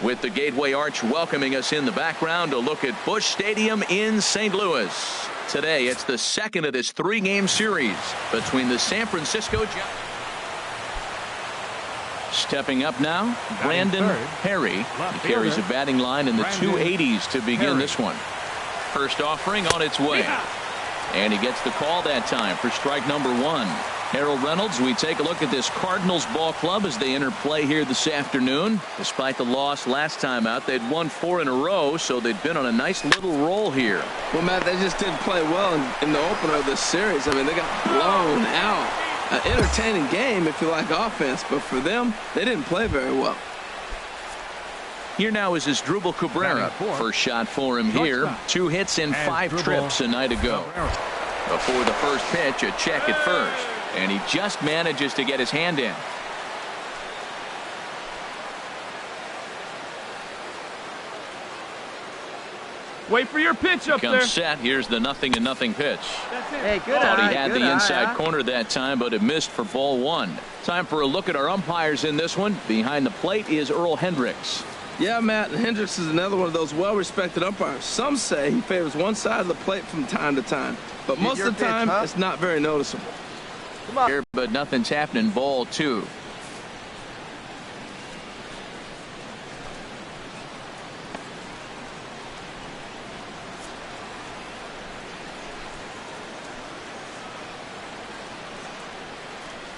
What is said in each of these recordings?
with the Gateway Arch welcoming us in the background to look at Busch Stadium in St. Louis. Today, it's the second of this three-game series between the San Francisco Giants. Stepping up now, Brandon Perry. He carries a batting line in the 280s to begin this one. First offering on its way. And he gets the call that time for strike number one. Harold Reynolds, we take a look at this Cardinals ball club as they enter play here this afternoon. Despite the loss last time out, they'd won 4 in a row, so they'd been on a nice little roll here. Well, Matt, they just didn't play well in the opener of this series. I mean, they got blown out. An entertaining game if you like offense, but for them, they didn't play very well. Here now is Asdrubal Cabrera. First shot for him here. 2 hits and 5 trips a night ago. Before the first pitch, a check at first. And he just manages to get his hand in. Wait for your pitch up there. Set. Here's the 0-0 pitch. Hey, good Thought eye, he had good the eye, inside corner that time, but it missed for ball 1. Time for a look at our umpires in this one. Behind the plate is Earl Hendricks. Yeah, Matt, Hendricks is another one of those well-respected umpires. Some say he favors one side of the plate from time to time, but most of the time it's not very noticeable. Come on. Here, but nothing's happening. Ball 2.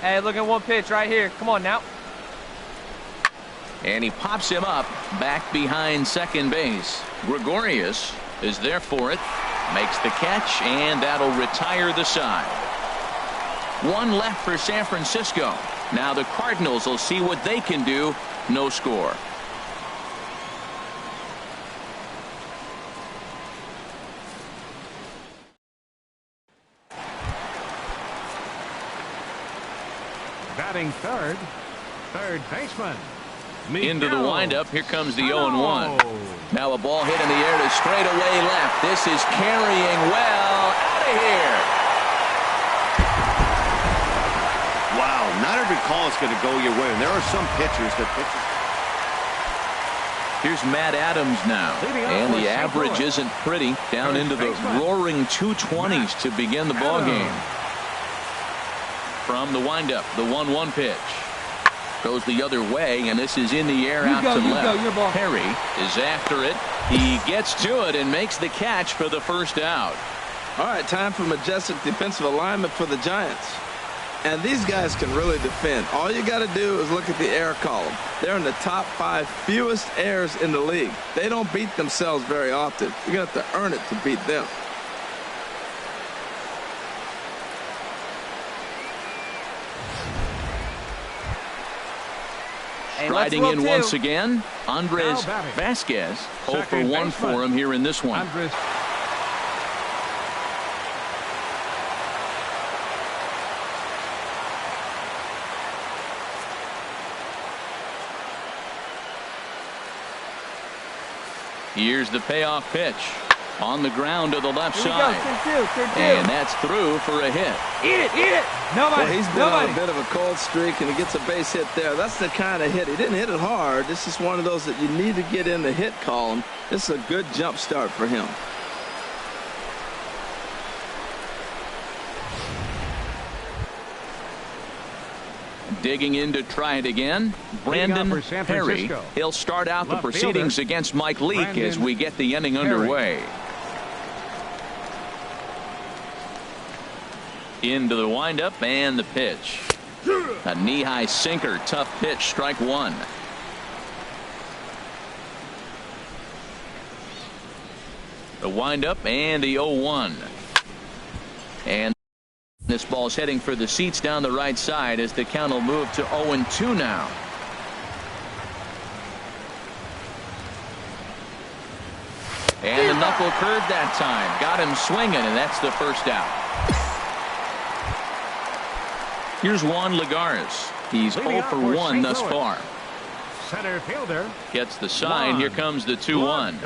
Hey, look at one pitch right here. Come on now. And he pops him up back behind second base. Gregorius is there for it. Makes the catch, and that'll retire the side. 1 left for San Francisco. Now the Cardinals will see what they can do. No score. Batting third baseman. Into the windup. Here comes the 0-1. Now a ball hit in the air to straightaway left. This is carrying well out of here. Wow, not every call is going to go your way. And there are some pitchers that Here's Matt Adams now. And the average isn't pretty. Down into the roaring 220s to begin the ball game. From the windup, the 1-1 pitch. Goes the other way, and this is in the air out to left. Perry is after it. He gets to it and makes the catch for the first out. All right, time for majestic defensive alignment for the Giants. And these guys can really defend. All you got to do is look at the error column. They're in the top 5 fewest errors in the league. They don't beat themselves very often. You're going to have to earn it to beat them. Riding in once again, Andres Vasquez. 0 for 1 for him here in this one. Here's the payoff pitch. On the ground to the left side. And that's through for a hit. Eat it. Nobody. Well, he's been on a bit of a cold streak, and he gets a base hit there. That's the kind of hit. He didn't hit it hard. This is one of those that you need to get in the hit column. This is a good jump start for him. Digging in to try it again, Brandon Perry. He'll start out the proceedings against Mike Leake as we get the inning underway. Into the windup and the pitch. A knee-high sinker, tough pitch, strike 1. The windup and the 0-1. And this ball's heading for the seats down the right side as the count will move to 0-2 now. And the knuckle curve that time. Got him swinging, and that's the first out. Here's Juan Lagares. He's 0 for 1 thus far. Center fielder gets the sign. Here comes the 2-1.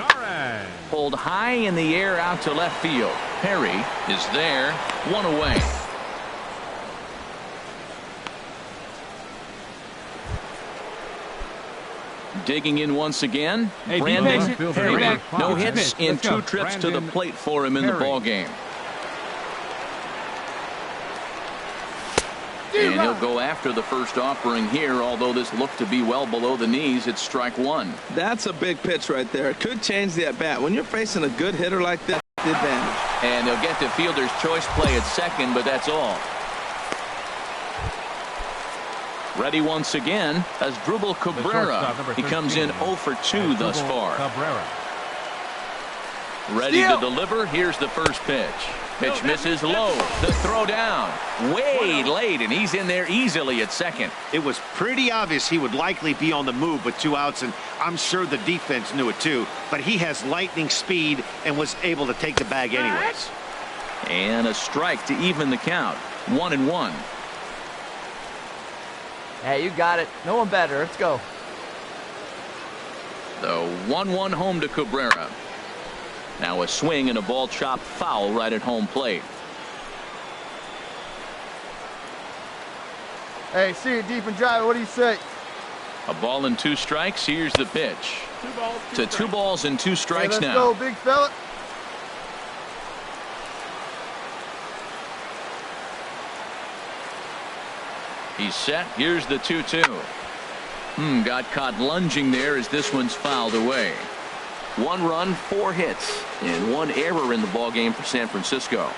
Pulled high in the air out to left field. Perry is there. 1 away. Digging in once again, Hey, Brandon patient. Perry. Hey, No pitch. hits in Let's go. 2 trips to the Brandon plate for him in the Perry. ball game. And he'll go after the first offering here, although this looked to be well below the knees. It's strike 1. That's a big pitch right there. It could change the at-bat. When you're facing a good hitter like that, the advantage. And he'll get the fielder's choice play at second, but that's all. Ready once again, Asdrubal Cabrera. He comes in 0 for 2 thus far. Cabrera. Ready to deliver. Here's the first pitch. Pitch misses low. The throw down. Way late, and he's in there easily at second. It was pretty obvious he would likely be on the move with 2 outs, and I'm sure the defense knew it too. But he has lightning speed and was able to take the bag anyways. And a strike to even the count. 1-1. Hey, you got it. No one better. Let's go. The 1-1 home to Cabrera. Now a swing and a ball chopped foul right at home plate. Hey, see it deep and drive. What do you say? A ball and 2 strikes. Here's the pitch. 2 balls and 2 strikes Hey, now. let's go, big fella. He's set. Here's the 2-2. Got caught lunging there as this one's fouled away. 1 run, 4 hits, and 1 error in the ball game for San Francisco.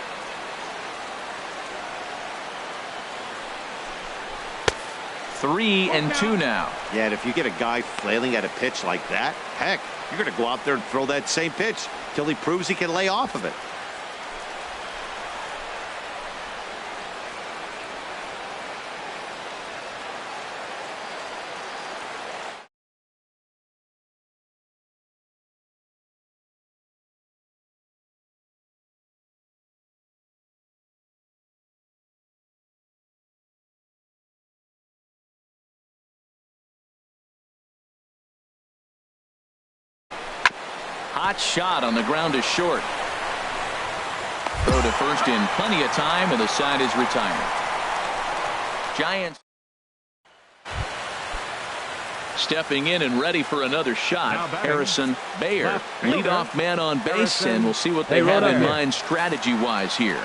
Three and 2 now. Yeah, and if you get a guy flailing at a pitch like that, heck, you're going to go out there and throw that same pitch till he proves he can lay off of it. Hot shot on the ground is short. Throw to first in plenty of time, and the side is retired. Giants stepping in and ready for another shot. Harrison Bayer, leadoff man on base, and we'll see what they have in mind strategy-wise here.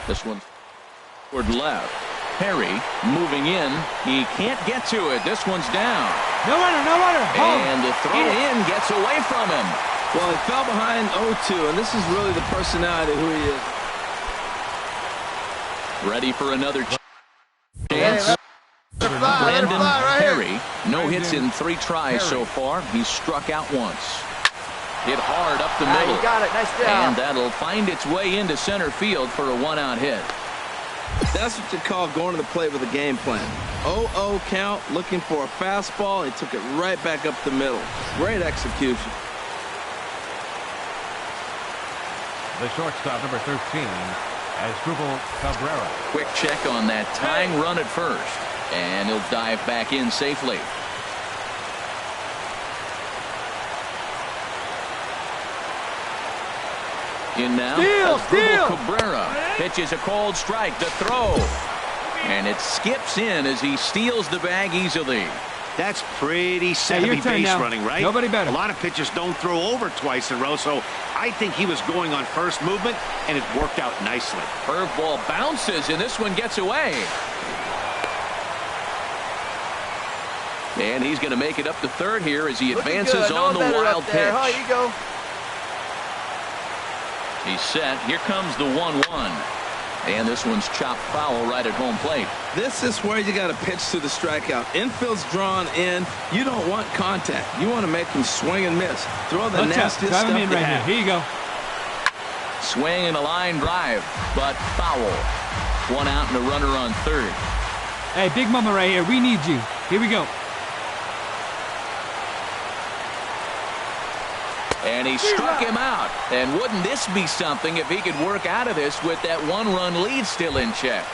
This one's toward left. Perry moving in. He can't get to it. This one's down. No runner, no runner. Home. And the throw in gets away from him. Well, he fell behind 0-2, and this is really the personality of who he is. Ready for another chance. Let it fly Brandon right here. Perry, no hits in 3 tries so far. He's struck out once. Hit hard up the middle. You got it. Nice job. And that'll find its way into center field for a 1-out hit. That's what you call going to the plate with a game plan. 0-0 count, looking for a fastball. He took it right back up the middle. Great execution. The shortstop, number 13, Asdrubal Cabrera. Quick check on that tying run at first. And he'll dive back in safely. In now, Asdrubal Cabrera pitches a cold strike to throw. And it skips in as he steals the bag easily. That's pretty savvy base running, right? Nobody better. A lot of pitchers don't throw over twice in a row, so I think he was going on first movement, and it worked out nicely. Curveball bounces, and this one gets away. And he's going to make it up to third here as he advances on the wild pitch. Oh, you go. He's set. Here comes the 1-1. And this one's chopped foul right at home plate. This is where you got to pitch to the strikeout. Infield's drawn in. You don't want contact. You want to make him swing and miss. Throw the nastiest stuff in right have. here. Here you go. Swing and a line drive, but foul. 1 out and a runner on third. Hey, Big Mama right here. We need you. Here we go. And he struck him out. And wouldn't this be something if he could work out of this with that 1-run lead still in check?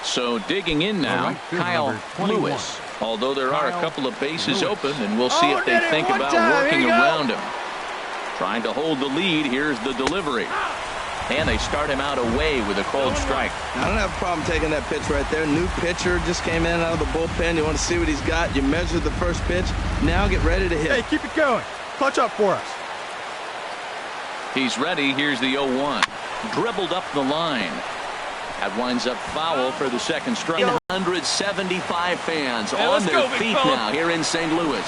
So digging in now, Kyle Lewis. Although there are a couple of bases open, and we'll see if they think about working around him. Trying to hold the lead. Here's the delivery. And they start him out away with a cold strike. I don't have a problem taking that pitch right there. New pitcher just came in out of the bullpen. You want to see what he's got. You measure the first pitch. Now get ready to hit. Hey, keep it going. Clutch up for us. He's ready. Here's the 0-1. Dribbled up the line. That winds up foul for the second strike. 175 fans on their feet now here in St. Louis.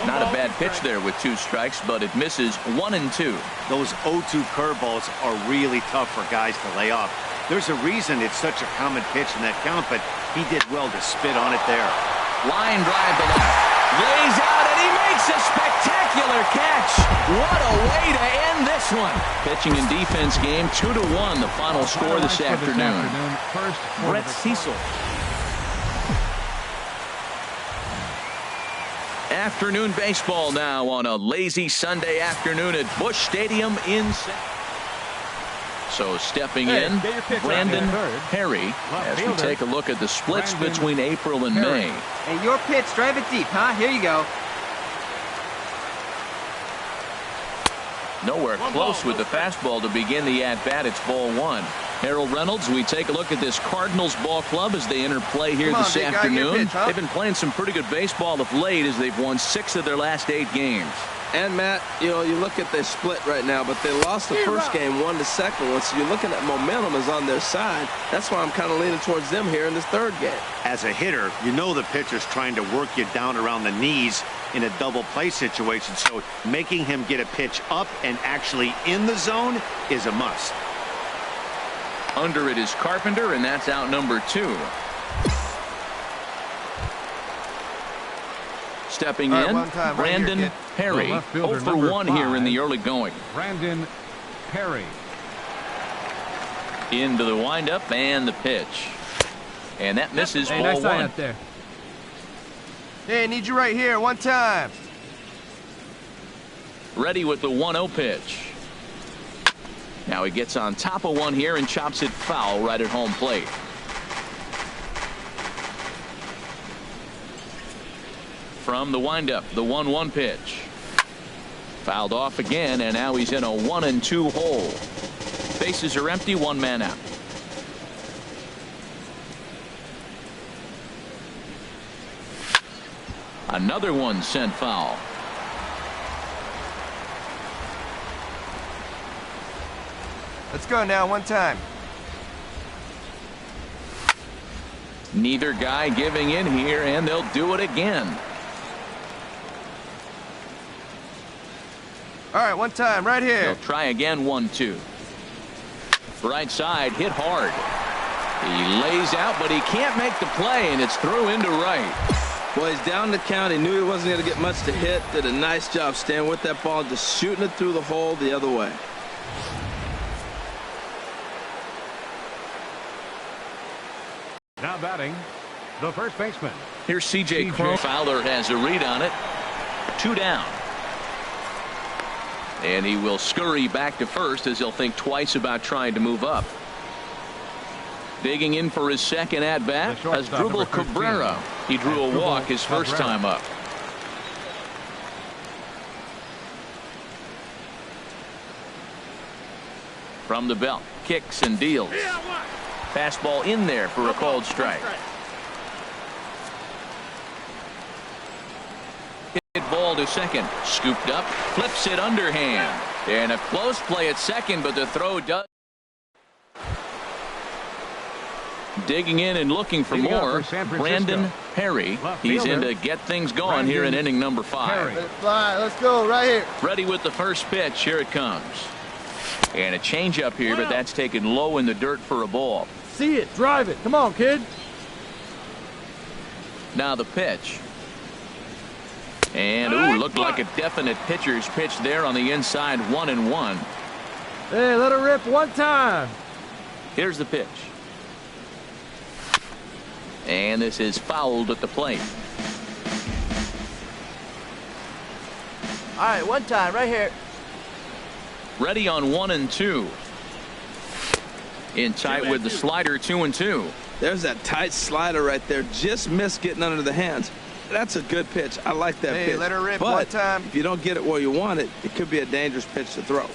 Not a bad pitch there with 2 strikes, but it misses 1 and 2. Those 0-2 curveballs are really tough for guys to lay off. There's a reason it's such a common pitch in that count, but he did well to spit on it there. Line drive to left. Lays out, and he makes a spectacular catch. What a way to end this one. Pitching and defense game, 2-1, the final score this afternoon. First, Brett Cecil. Afternoon baseball now on a lazy Sunday afternoon at Busch Stadium in. So stepping in, Brandon Perry, as we take a look at the splits between April and May. Hey, your pitch. Drive it deep, huh? Here you go. Nowhere close with the fastball to begin the at-bat. It's ball 1. Harold Reynolds, we take a look at this Cardinals ball club as they enter play here this afternoon. They've been playing some pretty good baseball of late as they've won 6 of their last 8 games. And, Matt, you know, you look at they split right now, but they lost the first game, won the second one, so you're looking at momentum is on their side. That's why I'm kind of leaning towards them here in this third game. As a hitter, you know the pitcher's trying to work you down around the knees in a double play situation, so making him get a pitch up and actually in the zone is a must. Under it is Carpenter, and that's out number 2. Stepping in, Brandon Perry, 0 for 1 here in the early going. Brandon Perry. Into the windup and the pitch. And that misses ball nice 1. Out there. Hey, need you right here. 1 time. Ready with the 1-0 pitch. Now he gets on top of one here and chops it foul right at home plate. From the windup, the 1-1 pitch. Fouled off again, and now he's in a 1-2 hole. Bases are empty, 1 man out. Another one sent foul. Let's go now. 1 time. Neither guy giving in here, and they'll do it again. All right, 1 time right here. They'll try again. 1-2. Right side, hit hard. He lays out, but he can't make the play, and it's through into right. Well, he's down the count. He knew he wasn't going to get much to hit. Did a nice job staying with that ball, just shooting it through the hole the other way. Now batting, the first baseman. Here's C.J. Cron. Fowler has a read on it. 2 down. And he will scurry back to first as he'll think twice about trying to move up. Digging in for his second at-bat as Drupal Cabrera. He drew a walk his first time up. From the belt, kicks and deals. Fastball in there for a called strike. Hit ball to second. Scooped up, flips it underhand. And a close play at second, but the throw does. Digging in and looking for more, Brandon Perry. He's in to get things going here in inning number 5. Let it fly. Let's go right here. Ready with the first pitch. Here it comes. And a changeup here, but that's taken low in the dirt for a ball. See it. Drive it. Come on, kid. Now the pitch. And, ooh, looked like a definite pitcher's pitch there on the inside. 1-1. Hey, let it rip 1 time. Here's the pitch. And this is fouled at the plate. All right, 1 time right here. Ready on 1-2. In tight with the slider, 2-2. There's that tight slider right there. Just missed getting under the hands. That's a good pitch. I like that pitch. Let her rip but 1 time. if you don't get it where you want it, it could be a dangerous pitch to throw.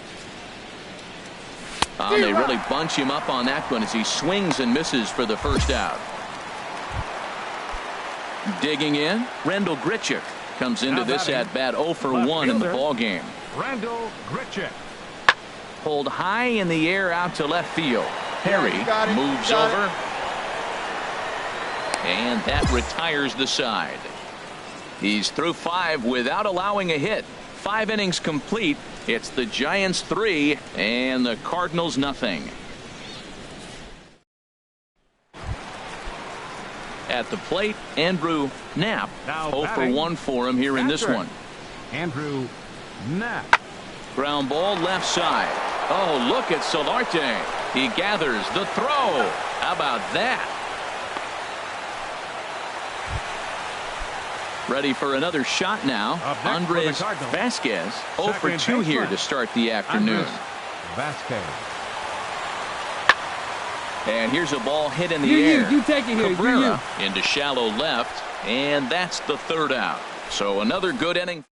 They really bunch him up on that one as he swings and misses for the first out. Digging in, Randall Grichuk comes into this at bat 0 for 1 in the ball game. Randall Grichuk. Pulled high in the air out to left field. Perry moves over. And that retires the side. He's through 5 without allowing a hit. 5 innings complete. It's the Giants 3 and the Cardinals nothing. At the plate, Andrew Knapp. 0 for 1 for him here in this one. Andrew Knapp. Ground ball left side. Oh, look at Solarte. He gathers the throw. How about that? Ready for another shot now. Andres Vasquez 0 for 2 here to start the afternoon. Vasquez. And here's a ball hit in the air. You take it here. Cabrera into shallow left, and that's the third out. So another good inning.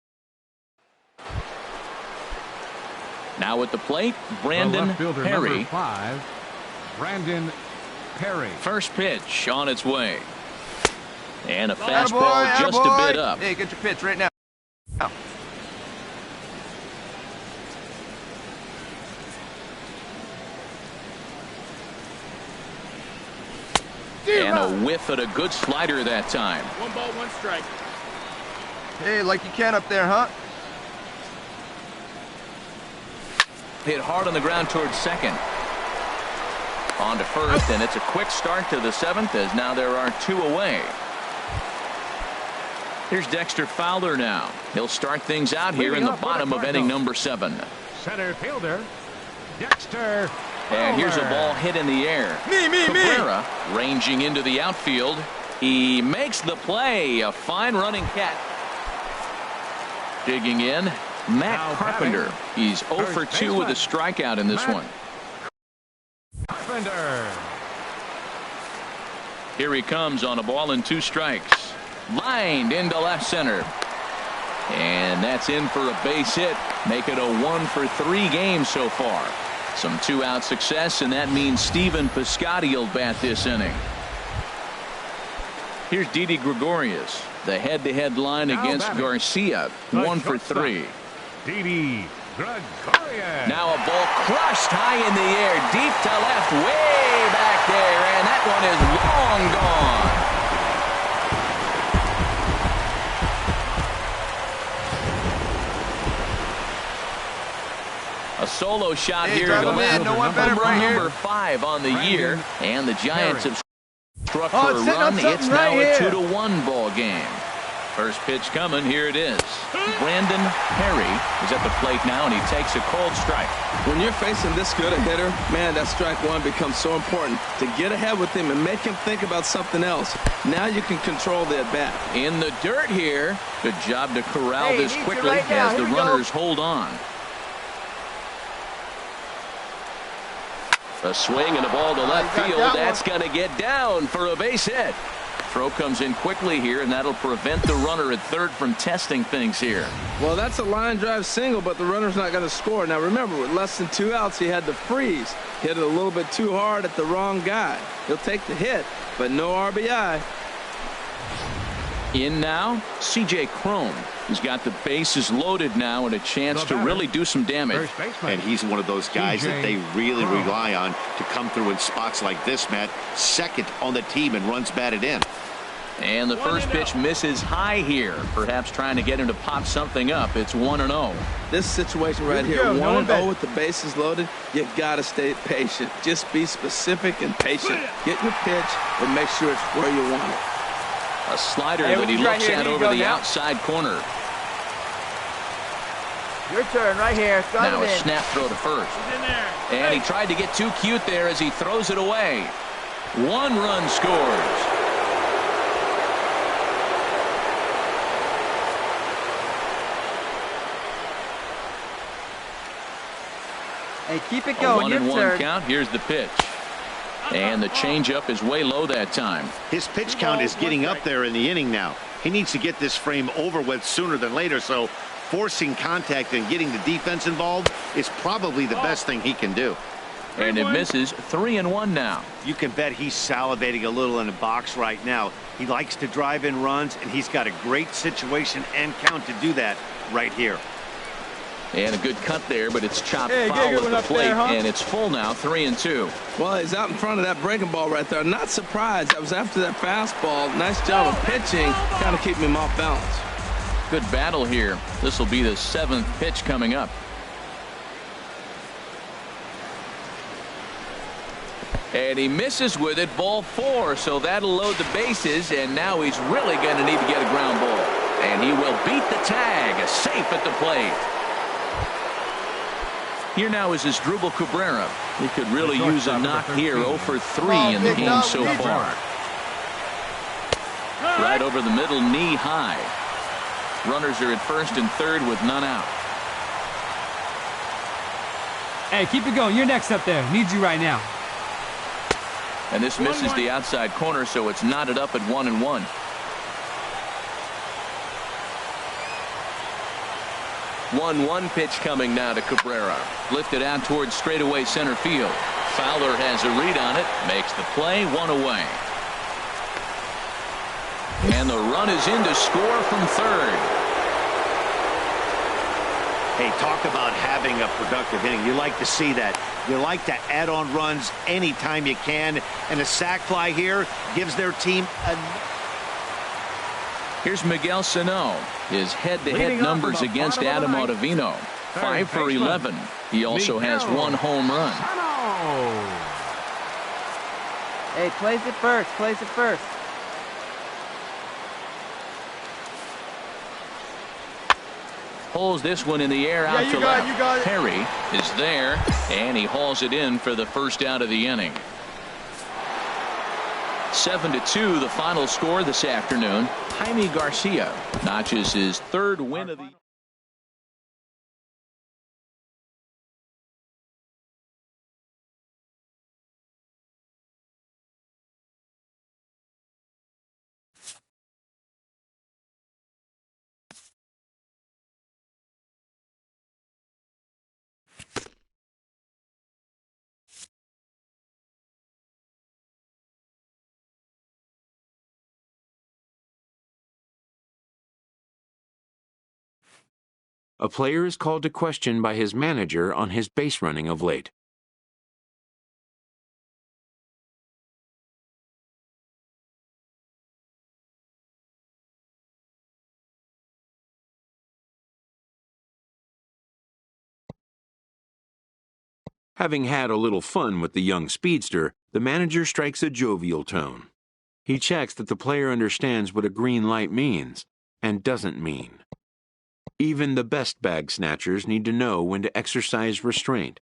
Now at the plate, Brandon Perry. 5, Brandon Perry. First pitch on its way. And a fastball just a bit up. Hey, get your pitch right now. And a whiff at a good slider that time. 1 ball, 1 strike. Hey, like you can up there, huh? Hit hard on the ground towards second. On to first, and it's a quick start to the 7th as now there are 2 away. Here's Dexter Fowler now. He'll start things out here in the bottom of inning number 7. Center fielder, Dexter Fowler. And here's a ball hit in the air. Cabrera ranging into the outfield. He makes the play. A fine running catch. Digging in, Matt Carpenter. He's 0 for 2 with a strikeout in this one. Carpenter. Here he comes on a ball and 2 strikes. Lined into left center. And that's in for a base hit. Make it a 1 for 3 games so far. Some 2-out success, and that means Stephen Piscotty will bat this inning. Here's Didi Gregorius. The head-to-head line against Garcia. 1 for 3. Didi Gregorius. Now a ball crushed high in the air, deep to left, way back there, and that one is long gone. A solo shot here to left. No one better right here. Number 5 on the year, and the Giants have struck for a it's sitting on run. something It's right now here. a 2-1 ball game. First pitch coming. Here it is. Brandon Perry is at the plate now, and he takes a cold strike. When you're facing this good a hitter, man, that strike one becomes so important to get ahead with him and make him think about something else. Now you can control the at-bat. In the dirt here. Good job to corral Hey, this needs you quickly right now. as the Here we go. runners hold on. A swing and a ball to left field. That's going to get down for a base hit. Throw comes in quickly here, and that'll prevent the runner at third from testing things here. Well, that's a line drive single, but the runner's not going to score. Now, remember, with less than 2 outs, he had to freeze. Hit it a little bit too hard at the wrong guy. He'll take the hit, but no RBI. In now, C.J. Cron. He's got the bases loaded now and a chance to really do some damage. And he's one of those guys that they really rely on to come through in spots like this, Matt. Second on the team and runs batted in. And the first pitch misses high here. Perhaps trying to get him to pop something up. It's 1-0. This situation right here, 1-0 with the bases loaded, you got to stay patient. Just be specific and patient. Get your pitch, but make sure it's where you want it. A slider that he looks at over the outside corner. Your turn right here. Now a snap throw to first. In there. And he tried to get too cute there as he throws it away. 1 run scores. Hey, keep it A going. Your 1-1 turn. count. Here's the pitch. And the changeup is way low that time. His pitch count is getting up there in the inning now. He needs to get this frame over with sooner than later, so forcing contact and getting the defense involved is probably the best thing he can do. And it misses. 3-1 now. You can bet he's salivating a little in the box right now. He likes to drive in runs, and he's got a great situation and count to do that right here. And a good cut there, but it's chopped foul at the plate, and it's full now, 3-2. Well, he's out in front of that breaking ball right there. Not surprised. I was after that fastball. Nice job of pitching, kind of keeping him off balance. Good battle here. This will be the 7th pitch coming up. And he misses with it, ball 4, so that'll load the bases, and now he's really going to need to get a ground ball. And he will beat the tag, safe at the plate. Here now is Asdrubal Cabrera. He could really use a knock here, 0 for 3 in the game so far. Right over the middle, knee high. Runners are at first and third with none out. Hey, keep it going. You're next up there. Need you right now. And this misses the outside corner, so it's knotted up at 1-1. One pitch coming now to Cabrera. Lifted out towards straightaway center field. Fowler has a read on it. Makes the play. 1 away. And the run is in to score from third. Hey, talk about having a productive inning. You like to see that. You like to add on runs anytime you can. And a sac fly here gives their team a... Here's Miguel Sano. His head-to-head numbers against Adam Ottavino. 5 for 11. He also has 1 home run. Hey, place it first. Place it first. Pulls this one in the air out to left. You got it. Perry is there, and he hauls it in for the first out of the inning. 7-2 the final score this afternoon. Jaime Garcia notches his 3rd win of the A player is called to question by his manager on his base running of late. Having had a little fun with the young speedster, the manager strikes a jovial tone. He checks that the player understands what a green light means and doesn't mean. Even the best bag snatchers need to know when to exercise restraint.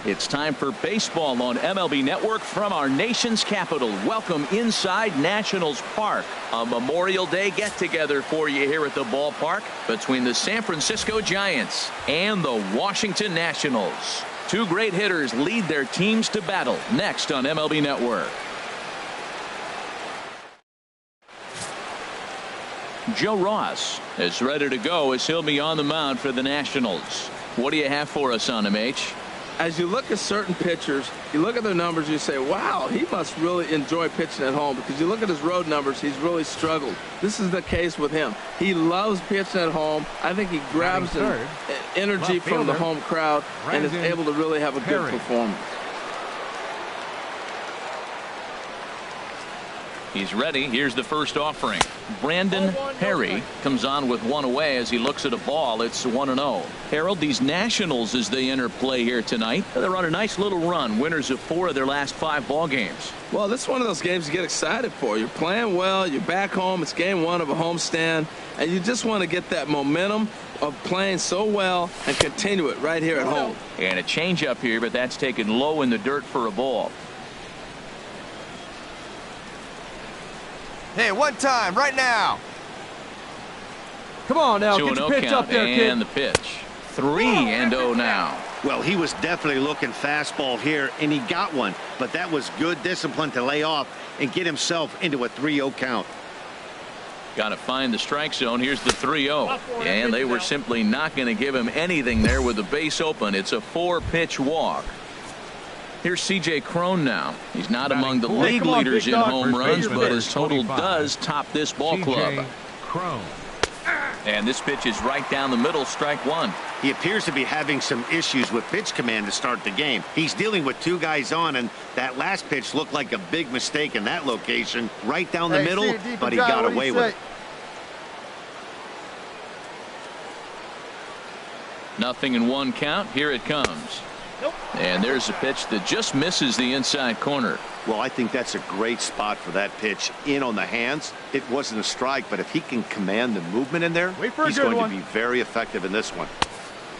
It's time for baseball on MLB Network from our nation's capital. Welcome inside Nationals Park. A Memorial Day get-together for you here at the ballpark between the San Francisco Giants and the Washington Nationals. 2 great hitters lead their teams to battle next on MLB Network. Joe Ross is ready to go as he'll be on the mound for the Nationals. What do you have for us on him, H? As you look at certain pitchers, you look at their numbers, you say, wow, he must really enjoy pitching at home, because you look at his road numbers, he's really struggled. This is the case with him. He loves pitching at home. I think he grabs an energy from the home crowd and is able to really have a good performance. He's ready. Here's the first offering. Brandon Perry comes on with 1 away as he looks at a ball. It's 1-0. Harold, these Nationals, as they enter play here tonight, they're on a nice little run. Winners of 4 of their last 5 ball games. Well, this is one of those games you get excited for. You're playing well. You're back home. It's game 1 of a homestand. And you just want to get that momentum of playing so well and continue it right here at home. And a changeup here, but that's taken low in the dirt for a ball. Hey, one time, right now. Come on now, get 2-0 your pitch count up there, kid. and the pitch. 3-0 now. Well, he was definitely looking fastball here, and he got one. But that was good discipline to lay off and get himself into a 3-0 count. Got to find the strike zone. Here's the 3-0. And they were simply not going to give him anything there with the base open. It's a 4-pitch walk. Here's C.J. Cron now. He's not among the league leaders in home runs, but his total does top this ball club. And this pitch is right down the middle, strike one. He appears to be having some issues with pitch command to start the game. He's dealing with two guys on, and that last pitch looked like a big mistake in that location, right down the middle, but he got away with it. Nothing in one count. Here it comes. And there's a pitch that just misses the inside corner. Well, I think that's a great spot for that pitch in on the hands. It wasn't a strike, but if he can command the movement in there, he's going to be very effective in this one.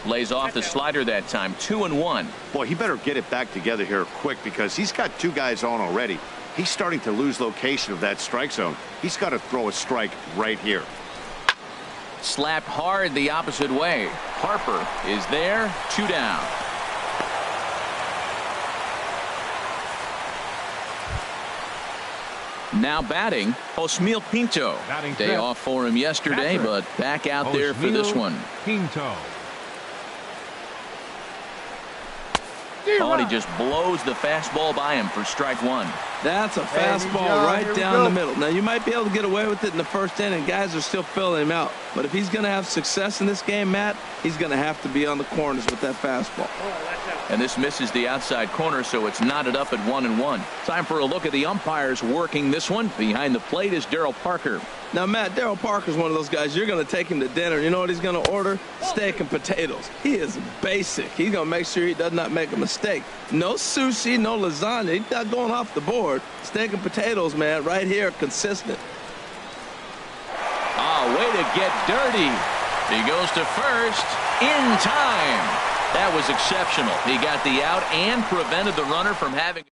Lays off the slider that time. 2-1. Boy, he better get it back together here quick because he's got two guys on already. He's starting to lose location of that strike zone. He's got to throw a strike right here. Slapped hard the opposite way. Harper is there. 2 down. Now batting, Osmeal Pinto. Day off for him yesterday, but back out there for this one. Pinto. Oh, and he just blows the fastball by him for strike one. That's a fastball right down the middle. Now, you might be able to get away with it in the first inning. Guys are still filling him out. But if he's going to have success in this game, Matt, he's going to have to be on the corners with that fastball. And this misses the outside corner, so it's knotted up at 1-1. Time for a look at the umpires working this one. Behind the plate is Darryl Parker. Now, Matt, Darryl Parker's one of those guys. You're going to take him to dinner. You know what he's going to order? Steak and potatoes. He is basic. He's going to make sure he does not make a mistake. No sushi, no lasagna. He's not going off the board. Steak and potatoes, man, right here, consistent. Way to get dirty. He goes to first in time. That was exceptional. He got the out and prevented the runner from having.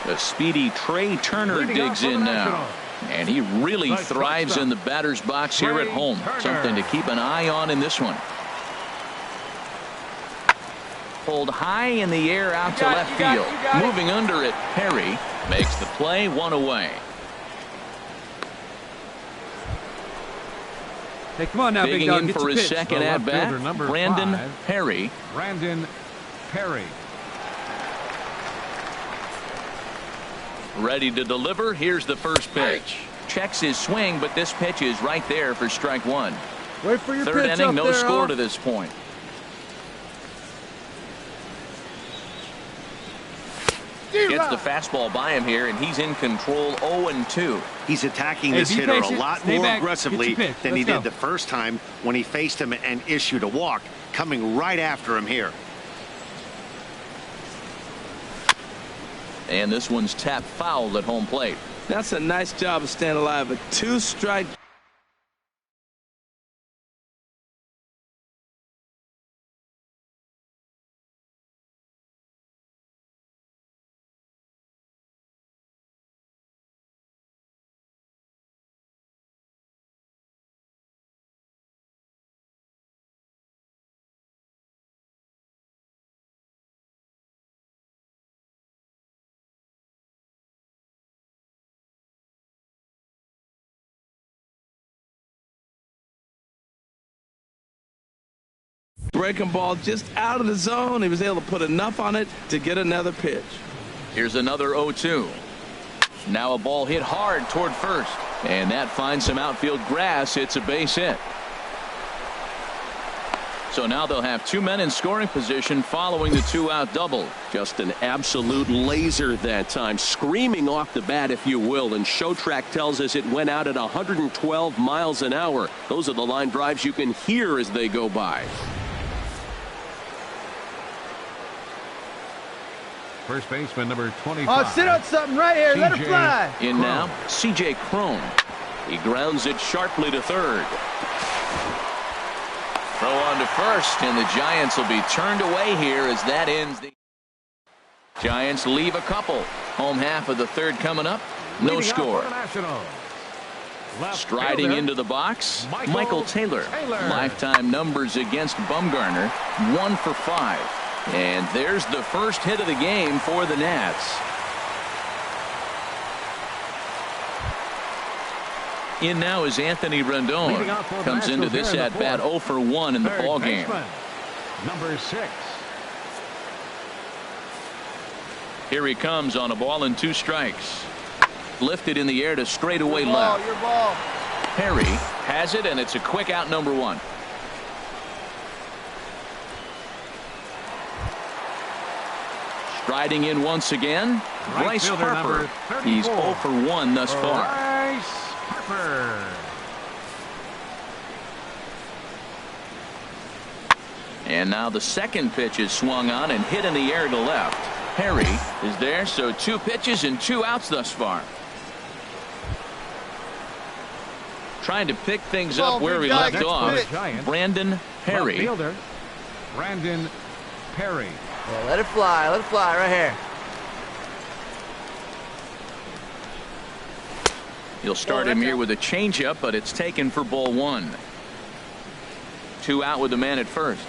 The speedy Trey Turner digs in now. And he really thrives in the batter's box here at home. Something to keep an eye on in this one. Pulled high in the air out to left field. Moving under it, Perry makes the play, 1 away. Hey, come on now, big Digging dog. in Get for your his pitch. second at bat, Brandon Perry. Brandon Perry. Ready to deliver. Here's the first pitch. Checks his swing, but this pitch is right there for strike one. Wait for your Third pitch inning, up no there, score Al. to this point. Gets the fastball by him here, and he's in control. 0-2. He's attacking this hitter a lot more aggressively than he did the the first time when he faced him and issued a walk, coming right after him here. And this one's tapped foul at home plate. That's a nice job of staying alive. A 2-strike. Breaking ball just out of the zone. He was able to put enough on it to get another pitch. Here's another 0-2. Now a ball hit hard toward first, and that finds some outfield grass. It's a base hit. So now they'll have two men in scoring position following the two-out double. Just an absolute laser that time, screaming off the bat, if you will, and Showtrack tells us it went out at 112 miles an hour. Those are the line drives you can hear as they go by. First baseman number 25. Oh, sit on something right here. Let her fly. In now, C.J. Cron. He grounds it sharply to third. Throw on to first, and the Giants will be turned away here as that ends the. Giants leave a couple. Home half of the third coming up. No score. Striding into the box, Michael Taylor. Lifetime numbers against Bumgarner, 1 for 5. And there's the first hit of the game for the Nats. In now is Anthony Rendon. Comes into this at bat 0 for 1 in the ball game. Number 6. Here he comes on a ball and 2 strikes. Lifted in the air to straightaway left. Your ball. Perry has it, and it's a quick out, number 1. Striding in once again, Bryce Harper. He's 0 for 1 thus far. Bryce Harper. And now the second pitch is swung on and hit in the air to left. Perry is there, so 2 pitches and 2 outs thus far. Trying to pick things up where he left off. Brandon Perry. Fielder, Brandon Perry. Yeah, let it fly right here. He'll start him here with a changeup, but it's taken for ball 1. 2 out with the man at first.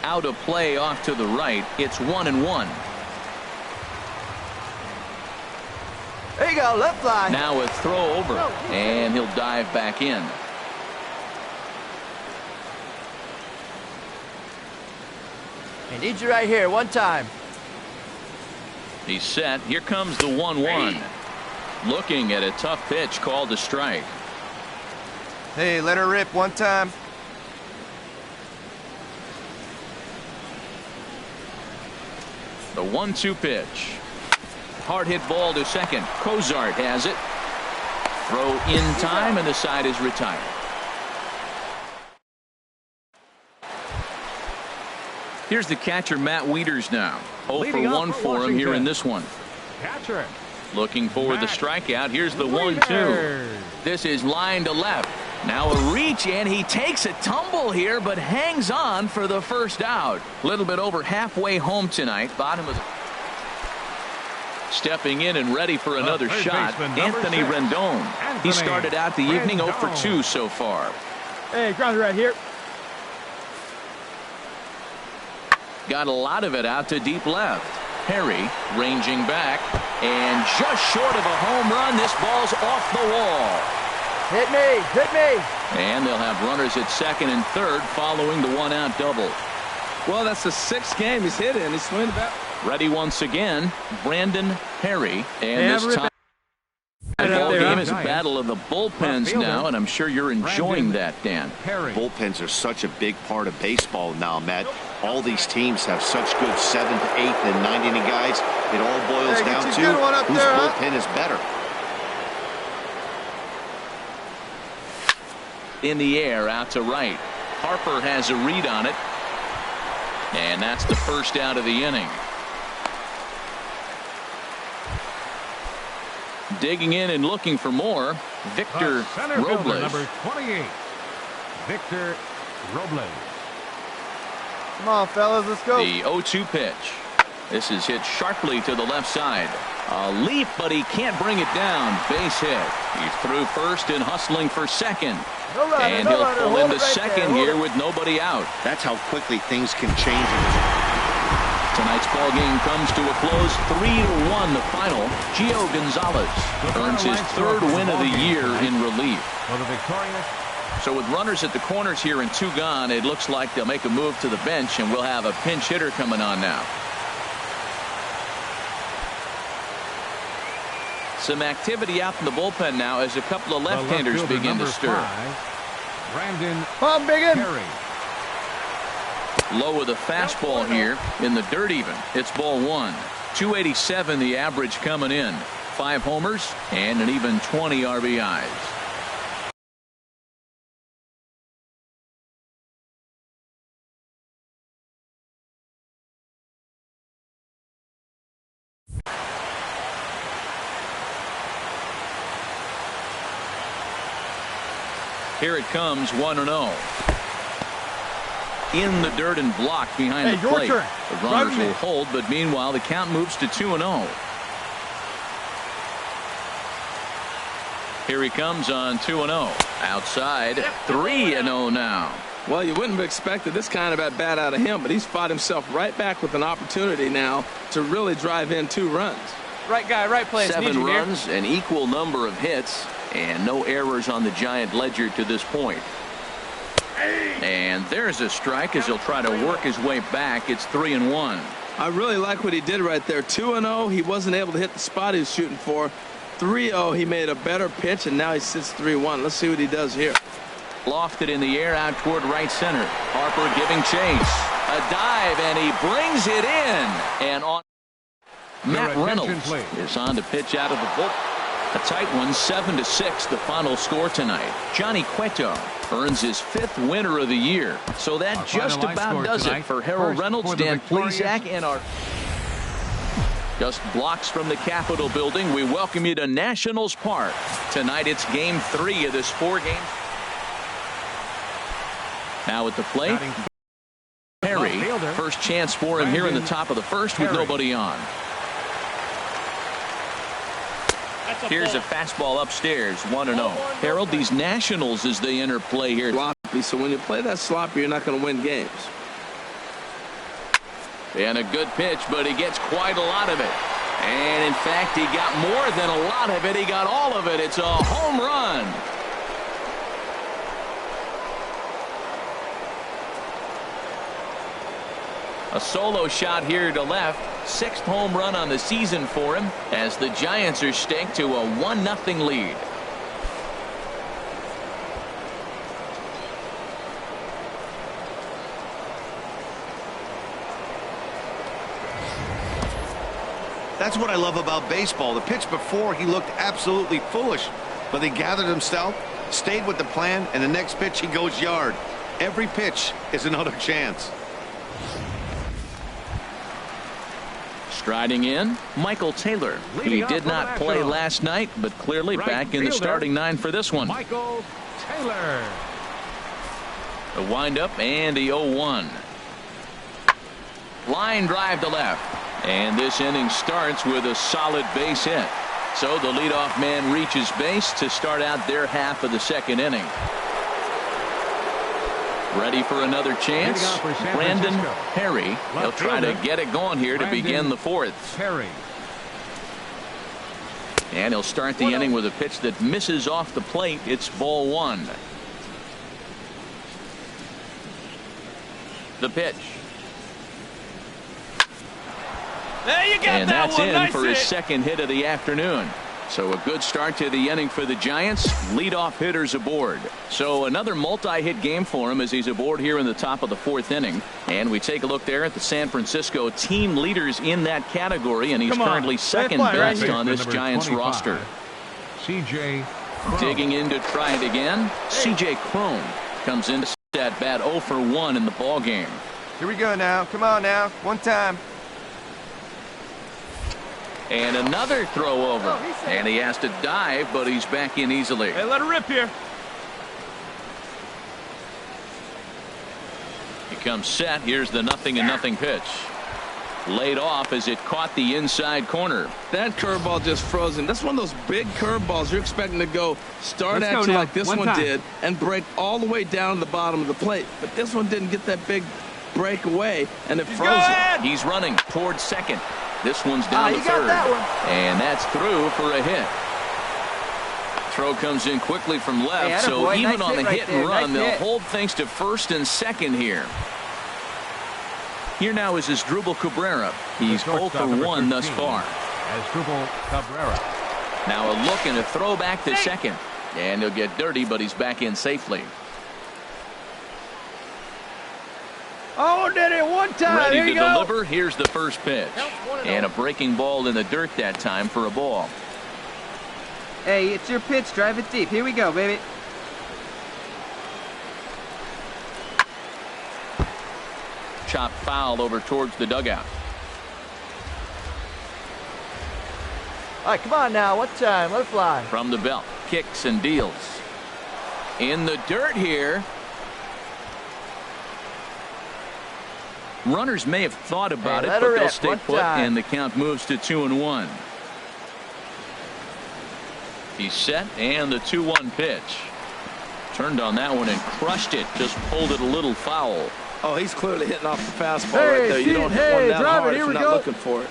Out of play off to the right. It's 1-1. There you go, left fly. Now a throw over, and he'll dive back in. I need you right here, 1 time. He's set. Here comes the 1-1. Looking at a tough pitch called a strike. Hey, let her rip, 1 time. The 1-2 pitch. Hard hit ball to second. Cozart has it. Throw in time, and the side is retired. Here's the catcher, Matt Wieters now. 0 for 1 for him here in this one. Catcher. Looking for the strikeout. Here's the 1-2. This is line to left. Now a reach, and he takes a tumble here, but hangs on for the first out. A little bit over halfway home tonight. Bottom of the... Stepping in and ready for another shot, Anthony Rendon. He started out the evening 0 for 2 so far. Hey, grounder right here. Got a lot of it out to deep left. Perry ranging back, and just short of a home run. This ball's off the wall. Hit me, hit me. And they'll have runners at second and third following the 1-out double. Well, that's the 6th game he's hit in. He's swinging about. Ready once again, Brandon Perry. And this time the ball game is a battle of the bullpens now, and I'm sure you're enjoying that, Dan. Bullpens are such a big part of baseball now, Matt. All these teams have such good 7th, 8th, and 9th inning guys. It all boils down to whose bullpen is better. In the air, out to right. Harper has a read on it. And that's the first out of the inning. Digging in and looking for more, Victor Robles. Number 28, Victor Robles. Come on, fellas, let's go. The 0-2 pitch. This is hit sharply to the left side. A leap, but he can't bring it down. Base hit. He's through first and hustling for second. And he'll pull into second here with nobody out. That's how quickly things can change. Tonight's ball game comes to a close, 3-1 the final. Gio Gonzalez earns his 3rd win of the year in relief. For the victorious. So with runners at the corners here and 2 gone, it looks like they'll make a move to the bench, and we'll have a pinch hitter coming on now. Some activity out in the bullpen now as a couple of left-handers begin to stir. Brandon Perry. Low with a fastball here in the dirt even. It's ball 1. 287 the average coming in. 5 homers and an even 20 RBIs. Here it comes, 1-0. in the dirt and blocked behind the plate. The runners will hold, but meanwhile the count moves to 2-0. Here he comes on 2-0. Outside, 3-0 now. Well, you wouldn't have expected this kind of at bat out of him, but he's fought himself right back with an opportunity now to really drive in 2 runs. Right guy, right place. 7 runs, an equal number of hits, and no errors on the Giant ledger to this point. And there's a strike as he'll try to work his way back. It's 3-1. I really like what he did right there. 2-0, he wasn't able to hit the spot he was shooting for. 3-0, he made a better pitch, and now he sits 3-1. Let's see what he does here. Lofted in the air out toward right center. Harper giving chase. A dive, and he brings it in. And on Matt Reynolds is on to pitch out of the bullpen. A tight one, 7-6, the final score tonight. Johnny Cueto earns his 5th winner of the year. So that just about does it for Harold Reynolds, Dan Plesac, and our... Just blocks from the Capitol building, we welcome you to Nationals Park. Tonight it's Game 3 of this 4 games. Now at the plate, Perry. First chance for him here in the top of the first with nobody on. Here's a fastball upstairs, 1-0. Harold, these Nationals as they enter play here. Sloppy, so when you play that sloppy, you're not going to win games. And a good pitch, but he gets quite a lot of it. And in fact, he got more than a lot of it. He got all of it. It's a home run. A solo shot here to left. 6th home run on the season for him as the Giants are staked to a 1-0 lead. That's what I love about baseball. The pitch before, he looked absolutely foolish, but he gathered himself, stayed with the plan, and the next pitch he goes yard. Every pitch is another chance. Striding in, Michael Taylor. He did not play last night, but clearly back in the starting 9 for this one. Michael Taylor. The windup and the 0-1. Line drive to left. And this inning starts with a solid base hit. So the leadoff man reaches base to start out their half of the 2nd inning. Ready for another chance. Brandon Perry. He'll try to get it going here to begin the 4th. Perry. And he'll start the inning with a pitch that misses off the plate. It's ball 1. The pitch. There you got and that that's one. in Nice for hit. his 2nd hit of the afternoon. So a good start to the inning for the Giants. Leadoff hitters aboard. So another multi-hit game for him as he's aboard here in the top of the 4th inning. And we take a look there at the San Francisco team leaders in that category, and he's currently 2nd best on this Giants roster. C.J. Digging in to try it again. C.J. Cron comes in to that bat 0 for 1 in the ball game. Here we go now. Come on now. One time. And another throw over. And he has to dive, but he's back in easily. Hey, let it rip here. He comes set. Here's the 0-0 pitch. Laid off as it caught the inside corner. That curveball just froze him. That's one of those big curveballs you're expecting to go start Let's at go you now. like this One one time. did and break all the way down to the bottom of the plate. But this one didn't get that big break away, and it froze him. He's running towards 2nd. This one's down to 3rd. And that's through for a hit. Throw comes in quickly from left, Hey, so attaboy. even Nice on the hit right hit and there. run, Nice they'll hit. hold things to 1st and 2nd here. Here now is Asdrubal Cabrera. He's 0 for 1 thus far. Asdrubal Cabrera. Now a look and a throw back to 2nd. And he'll get dirty, but he's back in safely. Oh, did it one time. Ready Here to you go. deliver. Here's the first pitch. And a breaking ball in the dirt that time for a ball. Hey, it's your pitch. Drive it deep. Here we go, baby. Chopped foul over towards the dugout. All right, come on now. One time. Let it fly. From the belt. Kicks and deals. In the dirt here. Runners may have thought about it, let but her they'll rip. stay One put, time. and the count moves to 2-1. He's set, and the 2-1 pitch. Turned on that one and crushed it. Just pulled it a little foul. Oh, he's clearly hitting off the fastball Hey, right there. You don't hit hey, one that drive it. hard if Here you're we not go. looking for it.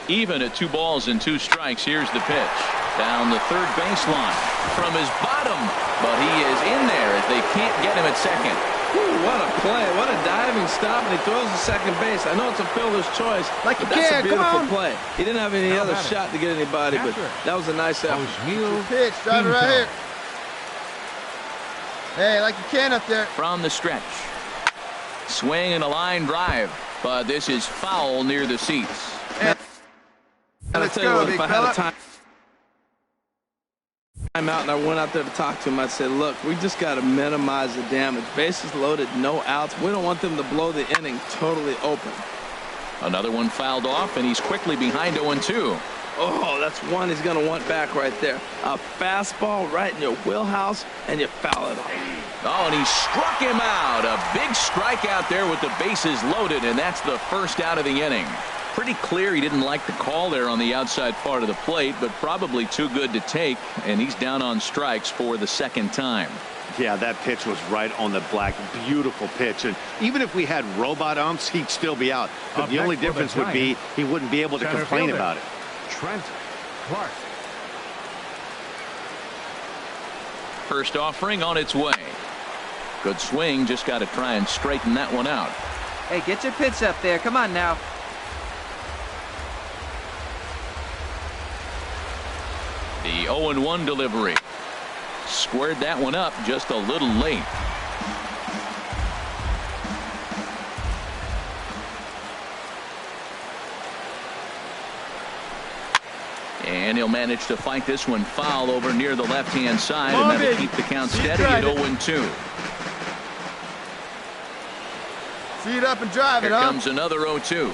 Even at 2 balls and 2 strikes, here's the pitch. Down the third baseline from his bottom, but he is in there as they can't get him at second. Ooh, what a play. What a diving stop, and he throws to second base. I know it's a fielder's choice, Like but you that's can. a Come beautiful on. play. He didn't have any Now other batter. shot to get anybody, but Catcher. that was a nice effort. Osmeal Pitch, drive it right Pinto. here. Hey, like you can up there. From the stretch. Swing and a line drive, but this is foul near the seats. And I Let's tell you go, what, big if I fella. had a timeout and I went out there to talk to him, I'd say, look, we just got to minimize the damage. Bases loaded, no outs. We don't want them to blow the inning totally open. Another one fouled off, and he's quickly behind 0-2. Oh, that's one he's going to want back right there. A fastball right in your wheelhouse, and you foul it off. Oh, and he struck him out. A big strikeout there with the bases loaded, and that's the first out of the inning. Pretty clear he didn't like the call there on the outside part of the plate, but probably too good to take, and he's down on strikes for the second time. Yeah, that pitch was right on the black. Beautiful pitch. And even if we had robot umps, he'd still be out. But Up the only next for the difference would be he wouldn't be able to Center complain fielder. about it. Trent Clark. First offering on its way. Good swing, just got to try and straighten that one out. Hey, get your pitch up there. Come on now. The 0-1 delivery. Squared that one up just a little late. And he'll manage to fight this one foul over near the left-hand side, and that'll keep the count steady at 0-2. See it up and drive Here it, huh? comes another 0-2.